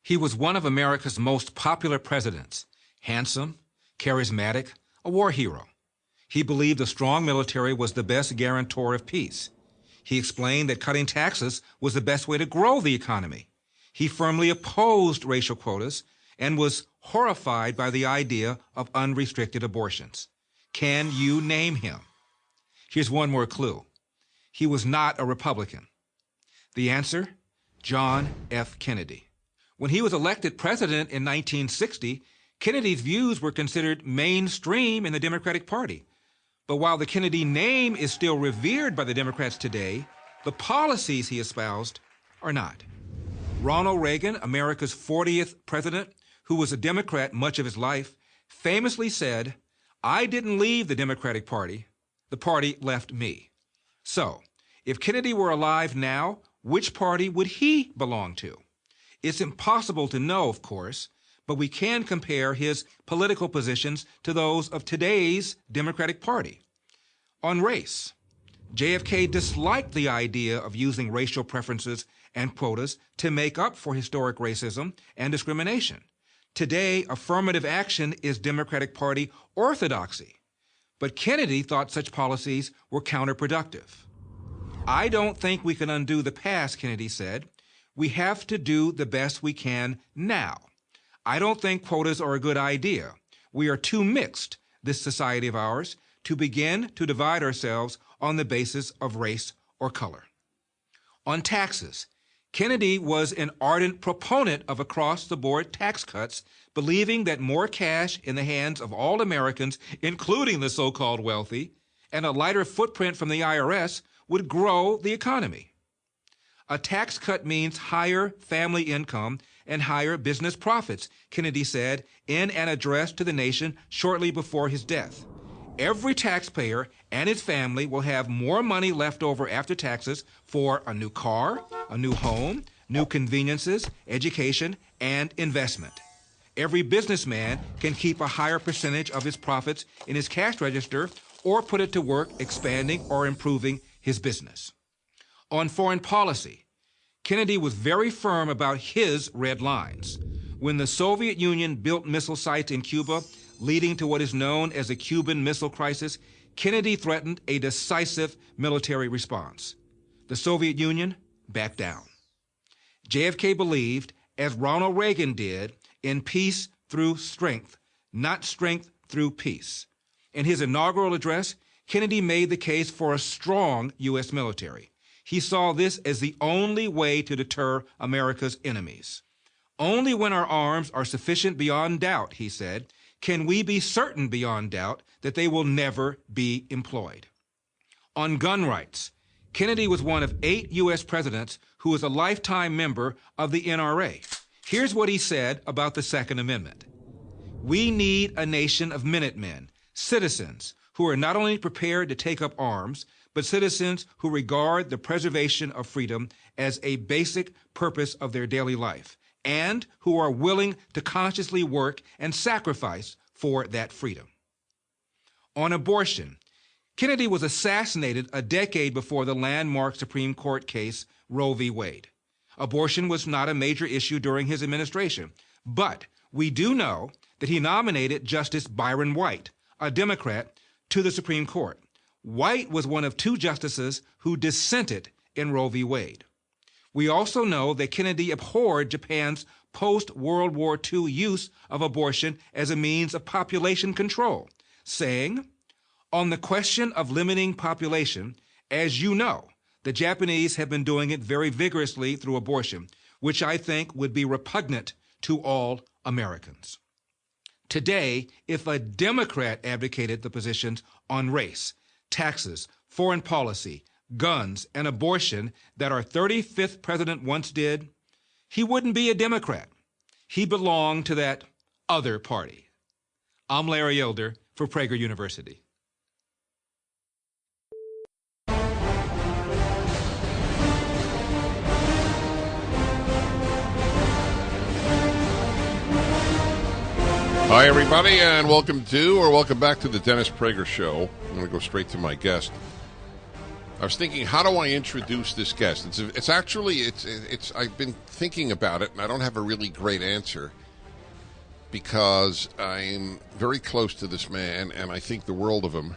He was one of America's most popular presidents, handsome, charismatic, a war hero. He believed a strong military was the best guarantor of peace. He explained that cutting taxes was the best way to grow the economy. He firmly opposed racial quotas and was horrified by the idea of unrestricted abortions. Can you name him? Here's one more clue. He was not a Republican. The answer? John F. Kennedy. When he was elected president in 1960, Kennedy's views were considered mainstream in the Democratic Party. But while the Kennedy name is still revered by the Democrats today, the policies he espoused are not. Ronald Reagan, America's 40th president, who was a Democrat much of his life, famously said, "I didn't leave the Democratic Party. The party left me." So, if Kennedy were alive now, which party would he belong to? It's impossible to know, of course, but we can compare his political positions to those of today's Democratic Party. On race, JFK disliked the idea of using racial preferences and quotas to make up for historic racism and discrimination. Today, affirmative action is Democratic Party orthodoxy, but Kennedy thought such policies were counterproductive. "I don't think we can undo the past," Kennedy said. "We have to do the best we can now. I don't think quotas are a good idea. We are too mixed, this society of ours, to begin to divide ourselves on the basis of race or color." On taxes, Kennedy was an ardent proponent of across-the-board tax cuts, believing that more cash in the hands of all Americans, including the so-called wealthy, and a lighter footprint from the IRS would grow the economy. A tax cut means higher family income and higher business profits, Kennedy said in an address to the nation shortly before his death. Every taxpayer and his family will have more money left over after taxes for a new car, a new home, new conveniences, education, and investment. Every businessman can keep a higher percentage of his profits in his cash register or put it to work expanding or improving his business. On foreign policy, Kennedy was very firm about his red lines. When the Soviet Union built missile sites in Cuba, leading to what is known as the Cuban Missile Crisis, Kennedy threatened a decisive military response. The Soviet Union backed down. JFK believed, as Ronald Reagan did, in peace through strength, not strength through peace. In his inaugural address, Kennedy made the case for a strong U.S. military. He saw this as the only way to deter America's enemies. "Only when our arms are sufficient beyond doubt," he said, "can we be certain beyond doubt that they will never be employed." On gun rights, Kennedy was one of 8 U.S. presidents who was a lifetime member of the NRA. Here's what he said about the Second Amendment. "We need a nation of Minutemen, citizens who are not only prepared to take up arms, but citizens who regard the preservation of freedom as a basic purpose of their daily life, and who are willing to consciously work and sacrifice for that freedom." On abortion, Kennedy was assassinated a decade before the landmark Supreme Court case Roe v. Wade. Abortion was not a major issue during his administration, but we do know that he nominated Justice Byron White, a Democrat, to the Supreme Court. White was one of 2 justices who dissented in Roe v. Wade. We also know that Kennedy abhorred Japan's post-World War II use of abortion as a means of population control, saying, "On the question of limiting population, as you know, the Japanese have been doing it very vigorously through abortion, which I think would be repugnant to all Americans." Today, if a Democrat advocated the positions on race, taxes, foreign policy, guns, and abortion that our 35th president once did, he wouldn't be a Democrat. He belonged to that other party. I'm Larry Elder for Prager University. Hi, everybody, and welcome back to the Dennis Prager Show. I'm going to go straight to my guest. I was thinking, how do I introduce this guest? It's actually I've been thinking about it, and I don't have a really great answer because I'm very close to this man, and I think the world of him.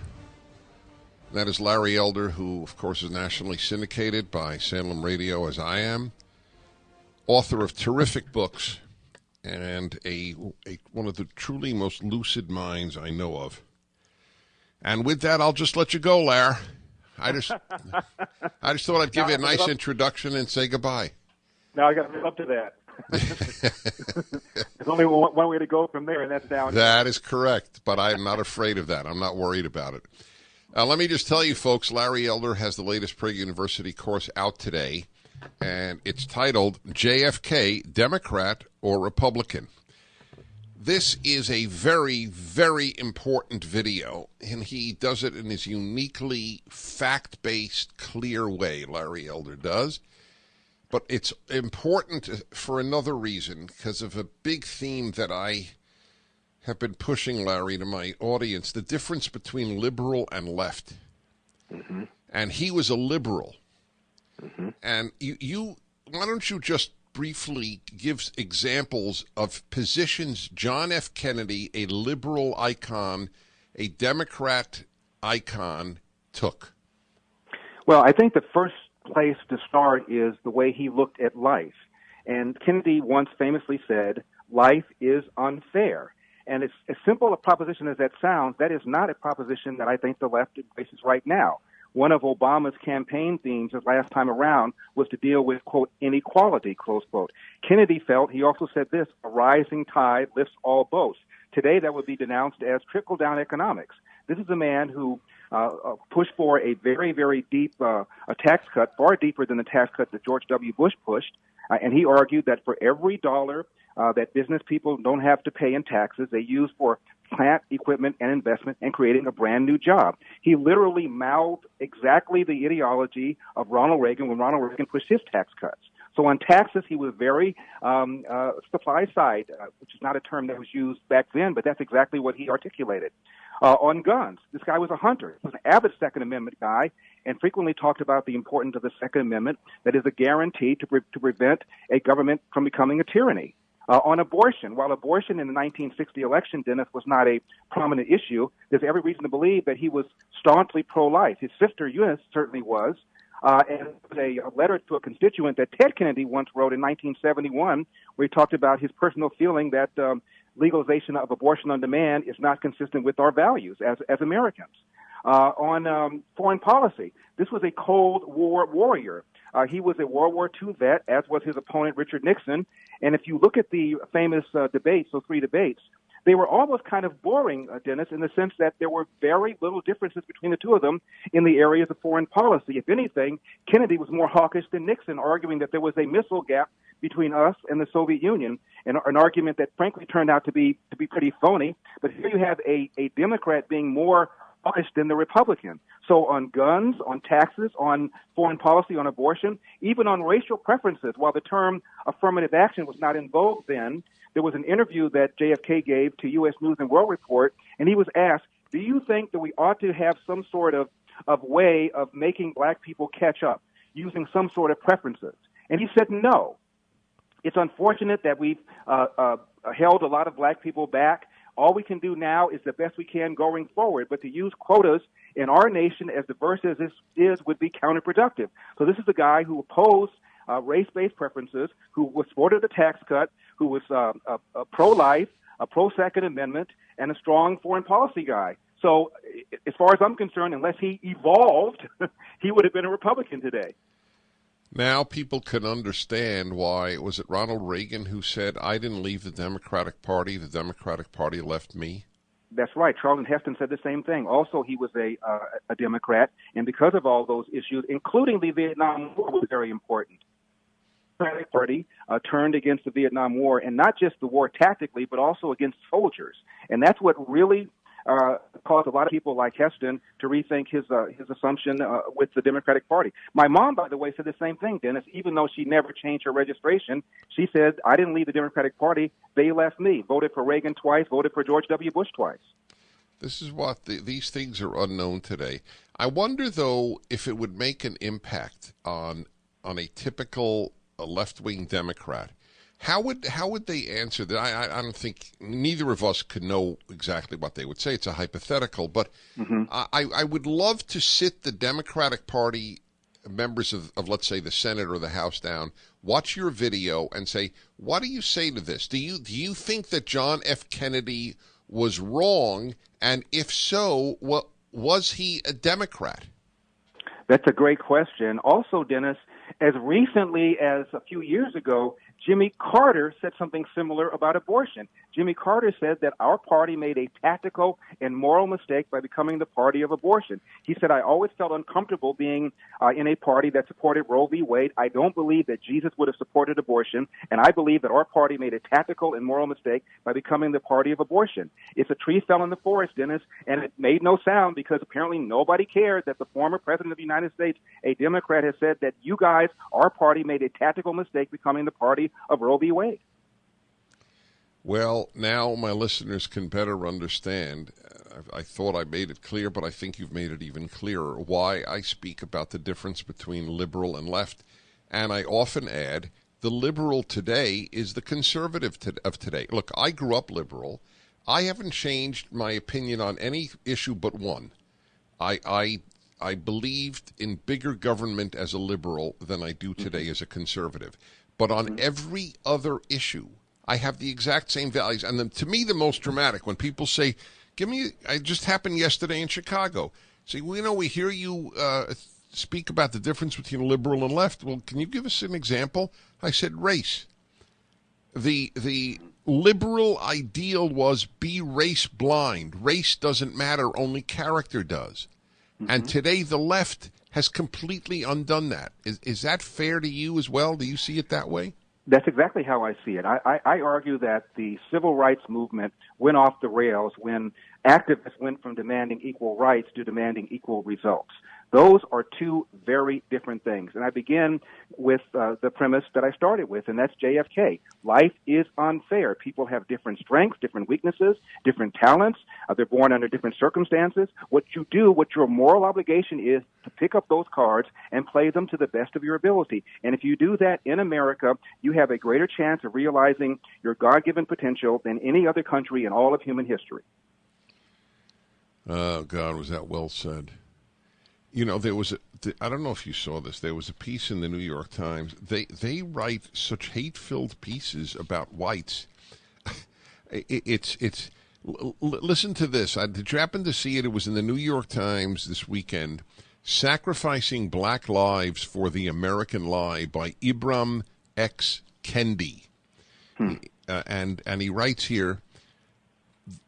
That is Larry Elder, who, of course, is nationally syndicated by Salem Radio, as I am, author of terrific books, and one of the truly most lucid minds I know of. And with that, I'll just let you go, Larry. I just thought I'd give you a nice introduction and say goodbye. Now I got to live up to that. There's only one way to go from there, and that's down. That is correct, but I'm not afraid of that. I'm not worried about it. Let me just tell you, folks, Larry Elder has the latest Prager University course out today, and it's titled JFK, Democrat or Republican. This is a very, very important video, and he does it in his uniquely fact-based, clear way, Larry Elder does. But it's important for another reason, because of a big theme that I have been pushing, Larry, to my audience, the difference between liberal and left. Mm-hmm. And he was a liberal. Mm-hmm. And you why don't you just briefly give examples of positions John F. Kennedy, a liberal icon, a Democrat icon, took? Well, I think the first place to start is the way he looked at life. And Kennedy once famously said, life is unfair. And it's as simple a proposition as that sounds, that is not a proposition that I think the left embraces right now. One of Obama's campaign themes the last time around was to deal with, quote, inequality, close quote. Kennedy felt, he also said this, a rising tide lifts all boats. Today that would be denounced as trickle-down economics. This is a man who pushed for a very, very deep a tax cut, far deeper than the tax cut that George W. Bush pushed. And he argued that for every dollar that business people don't have to pay in taxes, they use for plant, equipment, and investment and creating a brand new job. He literally mouthed exactly the ideology of Ronald Reagan when Ronald Reagan pushed his tax cuts. So on taxes, he was very supply side, which is not a term that was used back then, but that's exactly what he articulated. On guns, this guy was a hunter. He was an avid Second Amendment guy and frequently talked about the importance of the Second Amendment that is a guarantee to prevent a government from becoming a tyranny. On abortion, while abortion in the 1960 election, Dennis, was not a prominent issue, there's every reason to believe that he was staunchly pro-life. His sister, Eunice, certainly was. And there was a letter to a constituent that Ted Kennedy once wrote in 1971 where he talked about his personal feeling that legalization of abortion on demand is not consistent with our values as Americans. On foreign policy, this was a Cold War warrior. He was a World War II vet, as was his opponent, Richard Nixon. And if you look at the famous debates, those three debates, they were almost kind of boring, Dennis, in the sense that there were very little differences between the two of them in the areas of foreign policy. If anything, Kennedy was more hawkish than Nixon, arguing that there was a missile gap between us and the Soviet Union, an argument that frankly turned out to be pretty phony. But here you have a Democrat being more hawkish than the Republican. So on guns, on taxes, on foreign policy, on abortion, even on racial preferences, while the term affirmative action was not in vogue then, there was an interview that JFK gave to U.S. News and World Report, and he was asked, do you think that we ought to have some sort of way of making black people catch up, using some sort of preferences? And he said no. It's unfortunate that we've held a lot of black people back. All we can do now is the best we can going forward, but to use quotas in our nation as diverse as this is would be counterproductive. So this is a guy who opposed race-based preferences, who was supported the tax cut, who was pro-life, a pro-Second Amendment, and a strong foreign policy guy. So as far as I'm concerned, unless he evolved, he would have been a Republican today. Now people can understand why, was it Ronald Reagan who said, I didn't leave the Democratic Party left me? That's right. Charlton Heston said the same thing. Also, he was a Democrat, and because of all those issues, including the Vietnam War, was very important. The Democratic Party turned against the Vietnam War, and not just the war tactically, but also against soldiers. And that's what really caused a lot of people like Heston to rethink his assumption with the Democratic Party. My mom, by the way, said the same thing, Dennis. Even though she never changed her registration, she said, I didn't leave the Democratic Party. They left me. Voted for Reagan twice, voted for George W. Bush twice. This is what these things are unknown today. I wonder, though, if it would make an impact on a typical left-wing Democrat. How would they answer that? I don't think neither of us could know exactly what they would say. It's a hypothetical, but I would love to sit the Democratic Party members of, let's say, the Senate or the House down, watch your video, and say, what do you say to this? Do you think that John F. Kennedy was wrong, and if so, was he a Democrat? That's a great question. Also, Dennis, as recently as a few years ago, Jimmy Carter said something similar about abortion. Jimmy Carter said that our party made a tactical and moral mistake by becoming the party of abortion. He said, I always felt uncomfortable being in a party that supported Roe v. Wade. I don't believe that Jesus would have supported abortion, and I believe that our party made a tactical and moral mistake by becoming the party of abortion. It's a tree fell in the forest, Dennis, and it made no sound because apparently nobody cared that the former president of the United States, a Democrat, has said that you guys, our party, made a tactical mistake becoming the party of Roe v. Wade. Well, now my listeners can better understand. I thought I made it clear, but I think you've made it even clearer why I speak about the difference between liberal and left. And I often add, the liberal today is the conservative of today. Look, I grew up liberal. I haven't changed my opinion on any issue but one. I believed in bigger government as a liberal than I do today as a conservative. But on every other issue, I have the exact same values. And then, to me, the most dramatic, when people say, it just happened yesterday in Chicago. Say, well, we hear you speak about the difference between liberal and left. Well, can you give us an example? I said race. The liberal ideal was be race blind. Race doesn't matter, only character does. And today the left has completely undone that. Is that fair to you as well? Do you see it that way? That's exactly how I see it. I argue that the civil rights movement went off the rails when activists went from demanding equal rights to demanding equal results. Those are two very different things. And I begin with the premise that I started with, and that's JFK. Life is unfair. People have different strengths, different weaknesses, different talents. They're born under different circumstances. What your moral obligation is to pick up those cards and play them to the best of your ability. And if you do that in America, you have a greater chance of realizing your God-given potential than any other country in all of human history. Oh, God, was that well said. You know, I don't know if you saw this, there was a piece in the New York Times. They write such hate-filled pieces about whites. Listen to this. Did you happen to see it? It was in the New York Times this weekend. Sacrificing Black Lives for the American Lie by Ibram X. Kendi. And he writes here,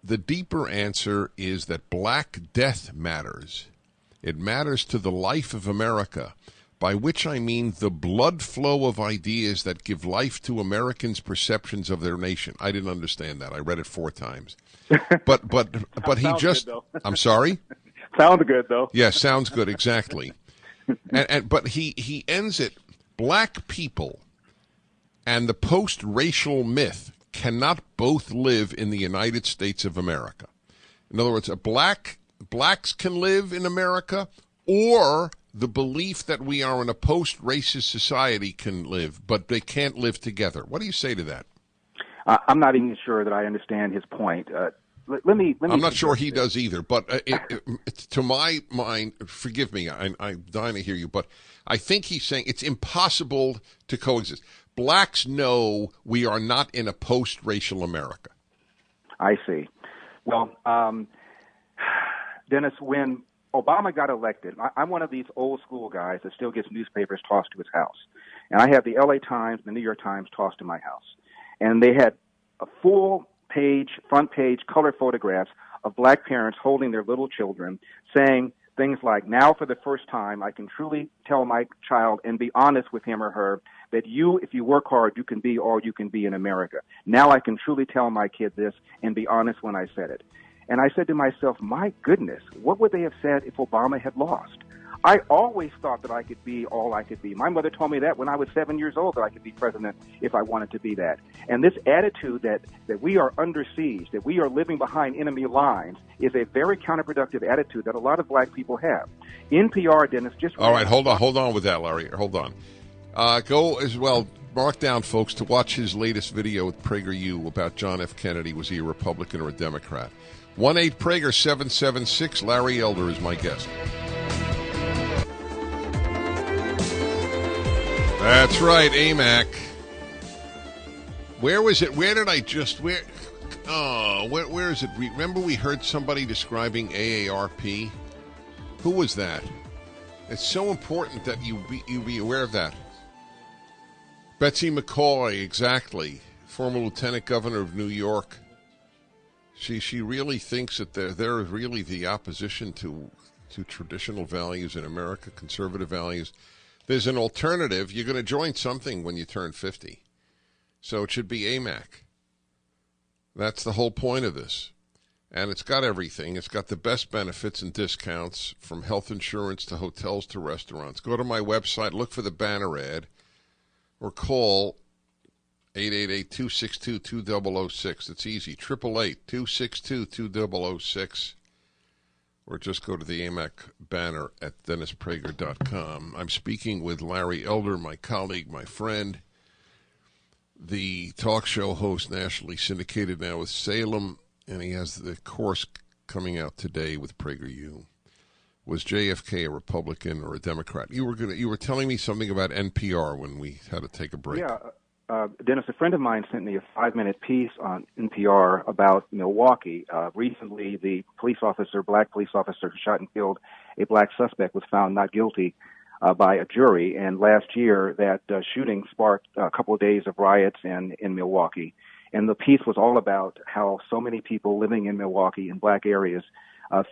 the deeper answer is that black death matters. It matters to the life of America, by which I mean the blood flow of ideas that give life to Americans' perceptions of their nation. I didn't understand that. I read it 4 times. But he just good, I'm sorry? Sounds good, though. Yeah, sounds good, exactly. But he ends it, black people and the post-racial myth cannot both live in the United States of America. In other words, blacks can live in America, or the belief that we are in a post-racist society can live, but they can't live together. What do you say to that? I'm not even sure that I understand his point. Let me. I'm not sure he does either, but to my mind, forgive me, I'm dying to hear you, but I think he's saying it's impossible to coexist. Blacks know we are not in a post-racial America. I see. Well, Dennis, when Obama got elected, I'm one of these old school guys that still gets newspapers tossed to his house. And I have the LA Times, the New York Times tossed to my house. And they had a full-page, front-page, color photographs of black parents holding their little children, saying things like, now for the first time, I can truly tell my child and be honest with him or her that if you work hard, you can be all you can be in America. Now I can truly tell my kid this and be honest when I said it. And I said to myself, my goodness, what would they have said if Obama had lost? I always thought that I could be all I could be. My mother told me that when I was 7 years old, that I could be president if I wanted to be that. And this attitude that we are under siege, that we are living behind enemy lines, is a very counterproductive attitude that a lot of black people have. NPR, Dennis, just... All right, hold on with that, Larry. Hold on. Go as well, mark down, folks, to watch his latest video with PragerU about John F. Kennedy. Was he a Republican or a Democrat? 1-8-PRAGER-776. Larry Elder is my guest. That's right, AMAC. Where was it? Where did I just... Where is it? Remember we heard somebody describing AARP? Who was that? It's so important that you be aware of that. Betsy McCaughey, exactly. Former Lieutenant Governor of New York. She really thinks that they're really the opposition to traditional values in America, conservative values. There's an alternative. You're going to join something when you turn 50. So it should be AMAC. That's the whole point of this. And it's got everything. It's got the best benefits and discounts, from health insurance to hotels to restaurants. Go to my website, look for the banner ad, or call 888-262-2006. It's easy, 888-262-2006. Or just go to the AMAC banner at DennisPrager.com. I'm speaking with Larry Elder, my colleague, my friend, the talk show host, nationally syndicated now with Salem, and he has the course coming out today with PragerU. Was JFK a Republican or a Democrat? You were telling me something about NPR when we had to take a break. Yeah, Dennis, a friend of mine sent me a 5-minute piece on NPR about Milwaukee. Recently, the black police officer who shot and killed a black suspect, was found not guilty by a jury. And last year, that shooting sparked a couple of days of riots in Milwaukee. And the piece was all about how so many people living in Milwaukee in black areas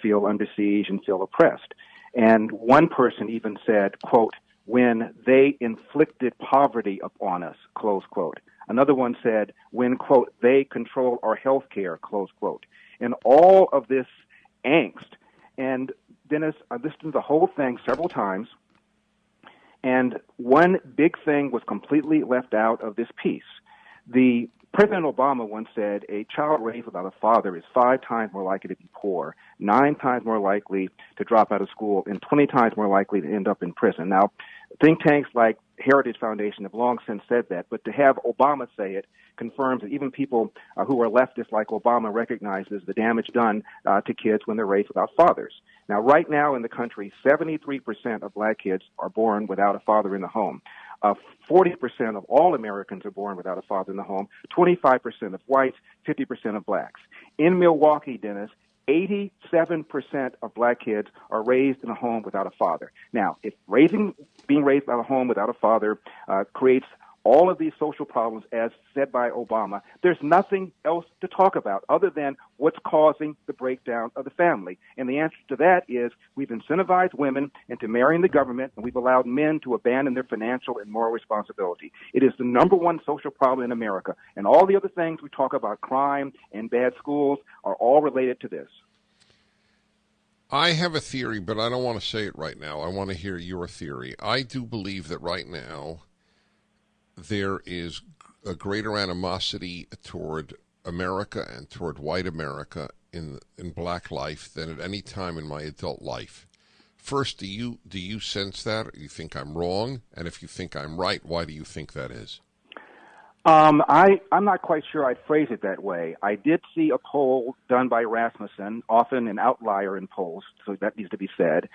feel under siege and feel oppressed. And one person even said, quote, "when they inflicted poverty upon us," close quote. Another one said, "when, quote, they control our health care," close quote. And all of this angst. And Dennis, I listened to the whole thing several times, and one big thing was completely left out of this piece. President Obama once said, a child raised without a father is 5 times more likely to be poor, 9 times more likely to drop out of school, and 20 times more likely to end up in prison. Now, think tanks like Heritage Foundation have long since said that, but to have Obama say it confirms that even people who are leftists like Obama recognizes the damage done to kids when they're raised without fathers. Now, right now in the country, 73% of black kids are born without a father in the home. 40% of all Americans are born without a father in the home, 25% of whites, 50% of blacks. In Milwaukee, Dennis, 87% of black kids are raised in a home without a father. Now, if being raised in a home without a father creates all of these social problems, as said by Obama, there's nothing else to talk about other than what's causing the breakdown of the family. And the answer to that is we've incentivized women into marrying the government, and we've allowed men to abandon their financial and moral responsibility. It is the number one social problem in America. And all the other things we talk about, crime and bad schools, are all related to this. I have a theory, but I don't want to say it right now. I want to hear your theory. I do believe that right now there is a greater animosity toward America and toward white America in black life than at any time in my adult life. First, do you sense that? Or you think I'm wrong? And if you think I'm right, why do you think that is? I'm not quite sure I'd phrase it that way. I did see a poll done by Rasmussen, often an outlier in polls, so that needs to be said.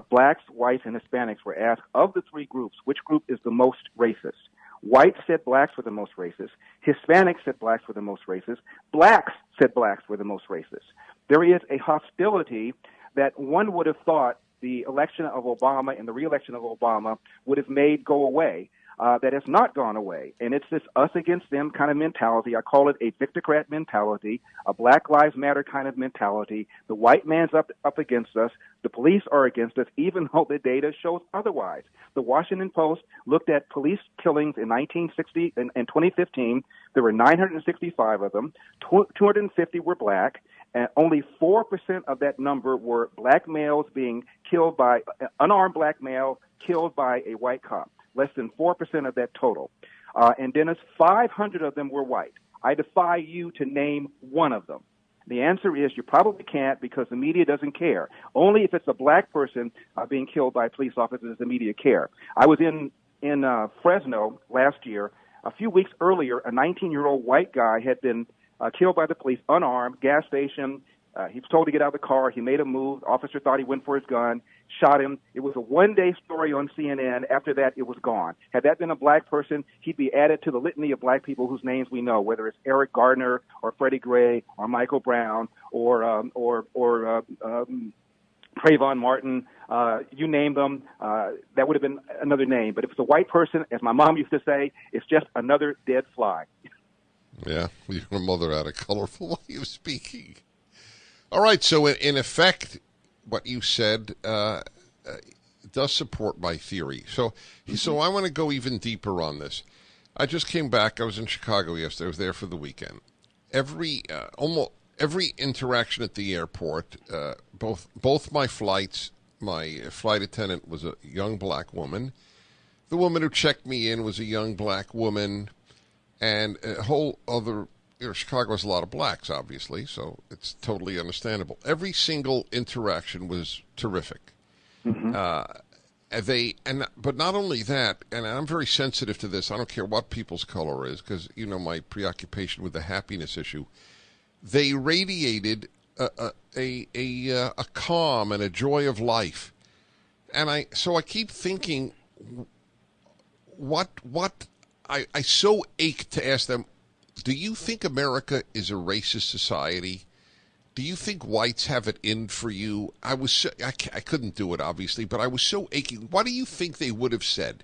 Blacks, whites, and Hispanics were asked, of the 3 groups, which group is the most racist? Whites said blacks were the most racist. Hispanics said blacks were the most racist. Blacks said blacks were the most racist. There is a hostility that one would have thought the election of Obama and the re-election of Obama would have made go away. That has not gone away. And it's this us against them kind of mentality. I call it a victocrat mentality, a Black Lives Matter kind of mentality. The white man's up against us. The police are against us, even though the data shows otherwise. The Washington Post looked at police killings in 1960 and 2015. There were 965 of them. 250 were black. And only 4% of that number were black males being killed by unarmed black male killed by a white cop. Less than 4% of that total. And Dennis, 500 of them were white. I defy you to name one of them. The answer is you probably can't because the media doesn't care. Only if it's a black person being killed by police officers does the media care. I was in Fresno last year. A few weeks earlier, a 19-year-old white guy had been killed by the police, unarmed, gas station. He was told to get out of the car. He made a move. The officer thought he went for his gun, shot him. It was a one-day story on CNN. After that, it was gone. Had that been a black person, he'd be added to the litany of black people whose names we know, whether it's Eric Gardner or Freddie Gray or Michael Brown or Trayvon Martin. You name them, that would have been another name. But if it's a white person, as my mom used to say, it's just another dead fly. Yeah, your mother had a colorful way of speaking. All right, so in effect, what you said does support my theory. So I want to go even deeper on this. I just came back. I was in Chicago yesterday. I was there for the weekend. Almost every interaction at the airport, both my flights, my flight attendant was a young black woman. The woman who checked me in was a young black woman, and a whole other. Chicago has a lot of blacks, obviously, so it's totally understandable. Every single interaction was terrific. Mm-hmm. But not only that, and I'm very sensitive to this. I don't care what people's color is, because my preoccupation with the happiness issue. They radiated a calm and a joy of life, and I keep thinking, what I so ache to ask them. Do you think America is a racist society? Do you think whites have it in for you? I couldn't do it, obviously, but I was so aching. What do you think they would have said?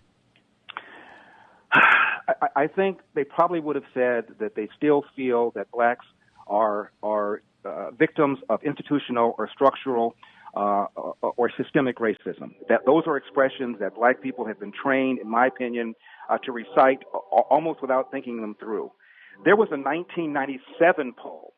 I think they probably would have said that they still feel that blacks are victims of institutional or structural or systemic racism. That those are expressions that black people have been trained, in my opinion, to recite almost without thinking them through. There was a 1997 poll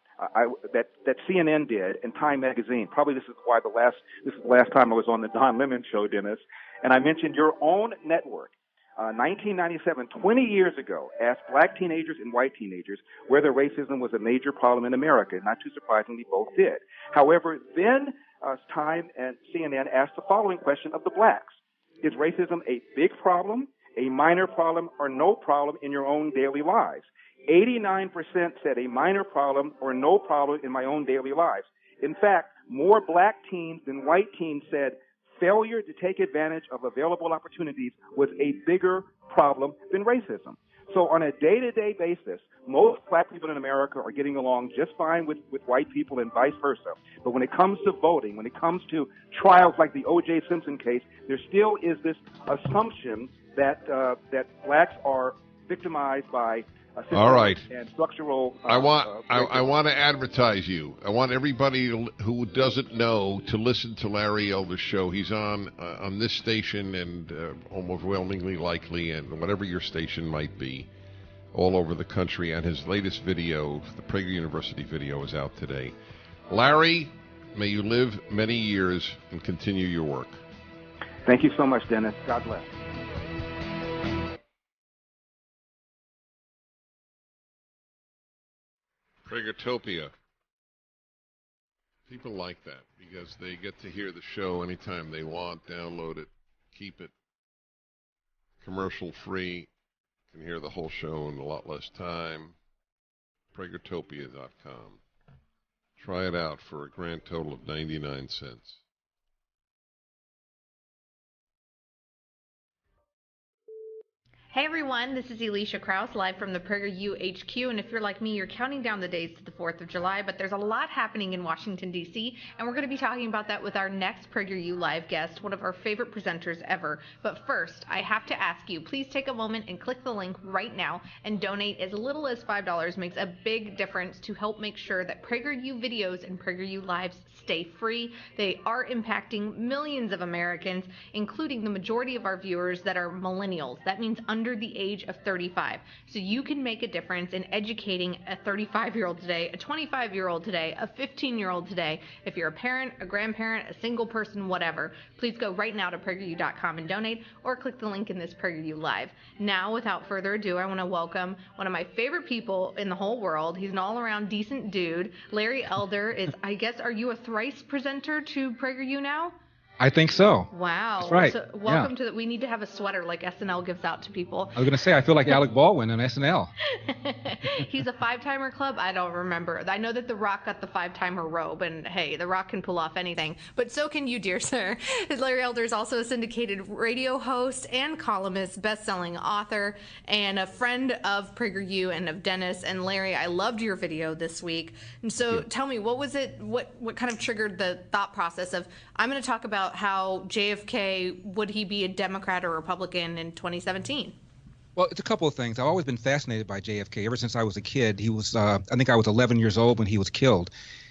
that CNN did in Time magazine. Probably this is the last time I was on the Don Lemon show, Dennis, and I mentioned your own network. 1997, 20 years ago, asked black teenagers and white teenagers whether racism was a major problem in America. Not too surprisingly, both did. However, then Time and CNN asked the following question of the blacks: is racism a big problem, a minor problem, or no problem in your own daily lives? 89% said a minor problem or no problem in my own daily lives. In fact, more black teens than white teens said failure to take advantage of available opportunities was a bigger problem than racism. So on a day-to-day basis, most black people in America are getting along just fine with white people and vice versa. But when it comes to voting, when it comes to trials like the O.J. Simpson case, there still is this assumption that blacks are victimized by all right. And structural. I want to advertise you. I want everybody who doesn't know to listen to Larry Elder's show. He's on this station and overwhelmingly likely, and whatever your station might be, all over the country. And his latest video, the Prager University video, is out today. Larry, may you live many years and continue your work. Thank you so much, Dennis. God bless. Pragertopia. People like that because they get to hear the show anytime they want, download it, keep it commercial free, can hear the whole show in a lot less time. Pragertopia.com. Try it out for a grand total of 99 cents. Hey everyone, this is Alicia Krause, live from the PragerU HQ, and if you're like me, you're counting down the days to the 4th of July, but there's a lot happening in Washington, D.C., and we're going to be talking about that with our next PragerU live guest, one of our favorite presenters ever. But first, I have to ask you, please take a moment and click the link right now and donate. As little as $5 makes a big difference to help make sure that PragerU videos and PragerU lives stay free. They are impacting millions of Americans, including the majority of our viewers that are millennials. That means under under the age of 35. So you can make a difference in educating a 35-year-old today, a 25-year-old today, a 15-year-old today. If you're a parent, a grandparent, a single person, whatever, please go right now to PragerU.com and donate, or click the link in this PragerU Live. Now, without further ado, I want to welcome one of my favorite people in the whole world. He's an all-around decent dude. Larry Elder is, I guess, are you a thrice presenter to PragerU now? I think so. Wow. That's right. So welcome to we need to have a sweater like SNL gives out to people. I was going to say, I feel like Alec Baldwin on SNL. He's a 5-timer club? I don't remember. I know that The Rock got the 5-timer robe, and hey, The Rock can pull off anything. But so can you, dear sir. Larry Elder is also a syndicated radio host and columnist, best-selling author, and a friend of PragerU and of Dennis. And Larry, I loved your video this week. And so tell me, what was it, what kind of triggered the thought process of, I'm going to talk about how JFK, would he be a Democrat or Republican in 2017? Well, it's a couple of things. I've always been fascinated by JFK ever since I was a kid. He was, I think I was 11 years old when he was killed.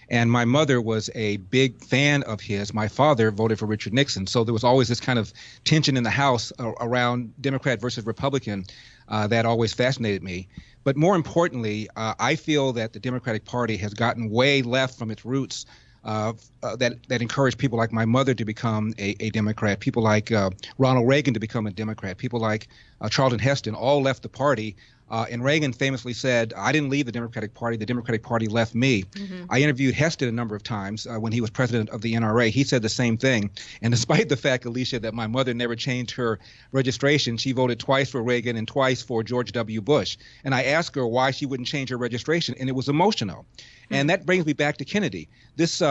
And my mother was a big fan of his. My father voted for Richard Nixon. So there was always this kind of tension in the House around Democrat versus Republican that always fascinated me. But more importantly, I feel that the Democratic Party has gotten way left from its roots that encouraged people like my mother to become a Democrat, people like Ronald Reagan to become a Democrat, people like Charlton Heston all left the party. And Reagan famously said, I didn't leave the Democratic Party left me. Mm-hmm. I interviewed Heston a number of times when he was president of the NRA. He said the same thing. And despite the fact, Alicia, that my mother never changed her registration, she voted twice for Reagan and twice for George W. Bush. And I asked her why she wouldn't change her registration, and it was emotional. Mm-hmm. And that brings me back to Kennedy. This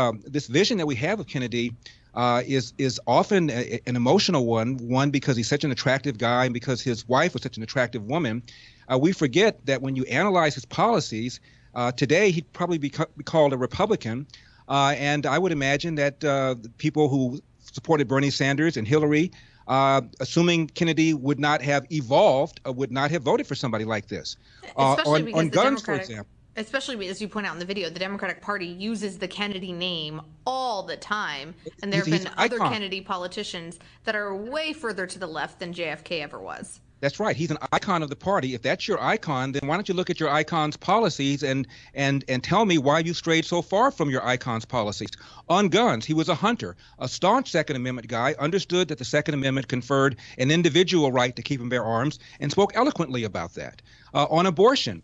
vision that we have of Kennedy is often an emotional one because he's such an attractive guy and because his wife was such an attractive woman. We forget that when you analyze his policies, today he'd probably be called a Republican. And I would imagine that people who supported Bernie Sanders and Hillary, assuming Kennedy would not have evolved, would not have voted for somebody like this. On guns, for example. Especially, as you point out in the video, the Democratic Party uses the Kennedy name all the time. And there have been other Kennedy politicians that are way further to the left than JFK ever was. That's right. He's an icon of the party. If that's your icon, then why don't you look at your icon's policies and tell me why you strayed so far from your icon's policies. On guns, he was a hunter, a staunch Second Amendment guy, understood that the Second Amendment conferred an individual right to keep and bear arms, and spoke eloquently about that. On abortion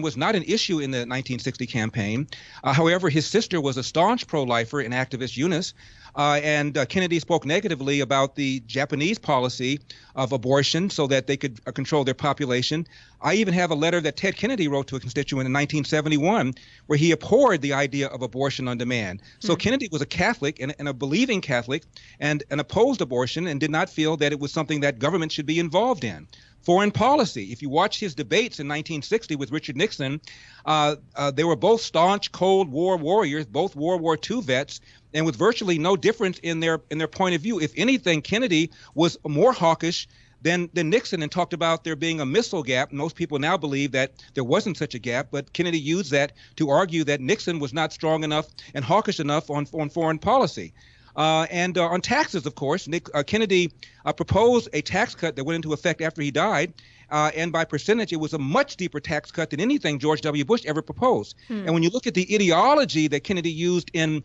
was not an issue in the 1960 campaign. However, his sister was a staunch pro-lifer and activist, Eunice, and Kennedy spoke negatively about the Japanese policy of abortion so that they could control their population. I even have a letter that Ted Kennedy wrote to a constituent in 1971 where he abhorred the idea of abortion on demand. So Kennedy was a Catholic and a believing Catholic and opposed abortion and did not feel that it was something that government should be involved in. Foreign policy. If you watch his debates in 1960 with Richard Nixon, they were both staunch Cold War warriors, both World War II vets, and with virtually no difference in their point of view. If anything, Kennedy was more hawkish than Nixon and talked about there being a missile gap. Most people now believe that there wasn't such a gap, but Kennedy used that to argue that Nixon was not strong enough and hawkish enough on foreign policy. And on taxes, of course, Kennedy proposed a tax cut that went into effect after he died. And by percentage, it was a much deeper tax cut than anything George W. Bush ever proposed. And when you look at the ideology that Kennedy used in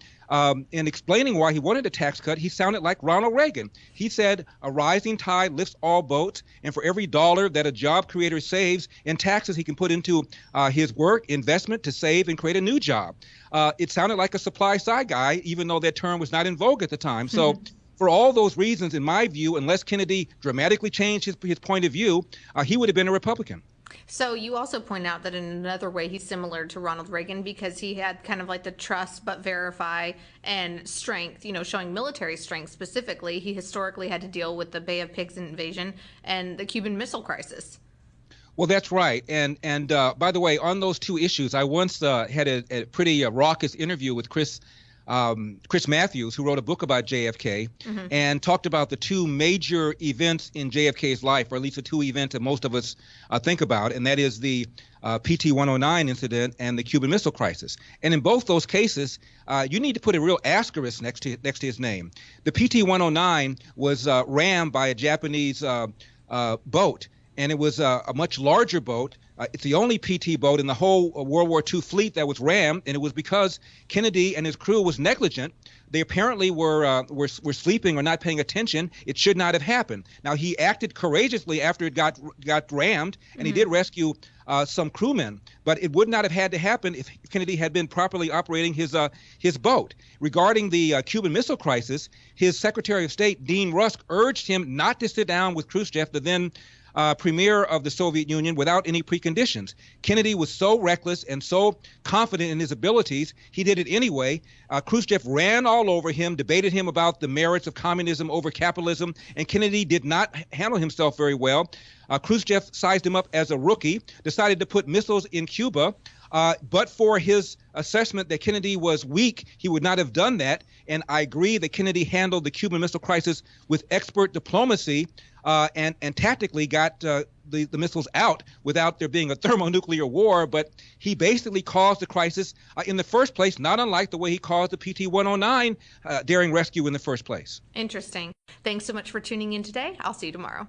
explaining why he wanted a tax cut, he sounded like Ronald Reagan. He said, a rising tide lifts all boats, and for every dollar that a job creator saves in taxes, he can put into his work, investment to save and create a new job. It sounded like a supply side guy, even though that term was not in vogue at the time. So for all those reasons, in my view, unless Kennedy dramatically changed his point of view, he would have been a Republican. So you also point out that in another way he's similar to Ronald Reagan because he had kind of like the trust but verify and strength, showing military strength specifically. He historically had to deal with the Bay of Pigs invasion and the Cuban Missile Crisis. Well, that's right. And by the way, on those two issues, I once had a pretty raucous interview with Chris Matthews, who wrote a book about JFK and talked about the two major events in JFK's life, or at least the two events that most of us think about, and that is the PT-109 incident and the Cuban Missile Crisis. And in both those cases, you need to put a real asterisk next to his name. The PT-109 was rammed by a Japanese boat. and it was a much larger boat. It's the only PT boat in the whole World War II fleet that was rammed, and it was because Kennedy and his crew was negligent. They apparently were sleeping or not paying attention. It should not have happened. Now, he acted courageously after it got rammed, and he did rescue some crewmen, but it would not have had to happen if Kennedy had been properly operating his boat. Regarding the Cuban Missile Crisis, his Secretary of State, Dean Rusk, urged him not to sit down with Khrushchev, the then premier of the Soviet Union, without any preconditions. Kennedy was so reckless and so confident in his abilities, he did it anyway. Khrushchev ran all over him, debated him about the merits of communism over capitalism, and Kennedy did not handle himself very well. Khrushchev sized him up as a rookie, decided to put missiles in Cuba, but for his assessment that Kennedy was weak, he would not have done that. And I agree that Kennedy handled the Cuban Missile Crisis with expert diplomacy and tactically got the missiles out without there being a thermonuclear war. But he basically caused the crisis in the first place, not unlike the way he caused the PT-109 daring rescue in the first place. Interesting. Thanks so much for tuning in today. I'll see you tomorrow.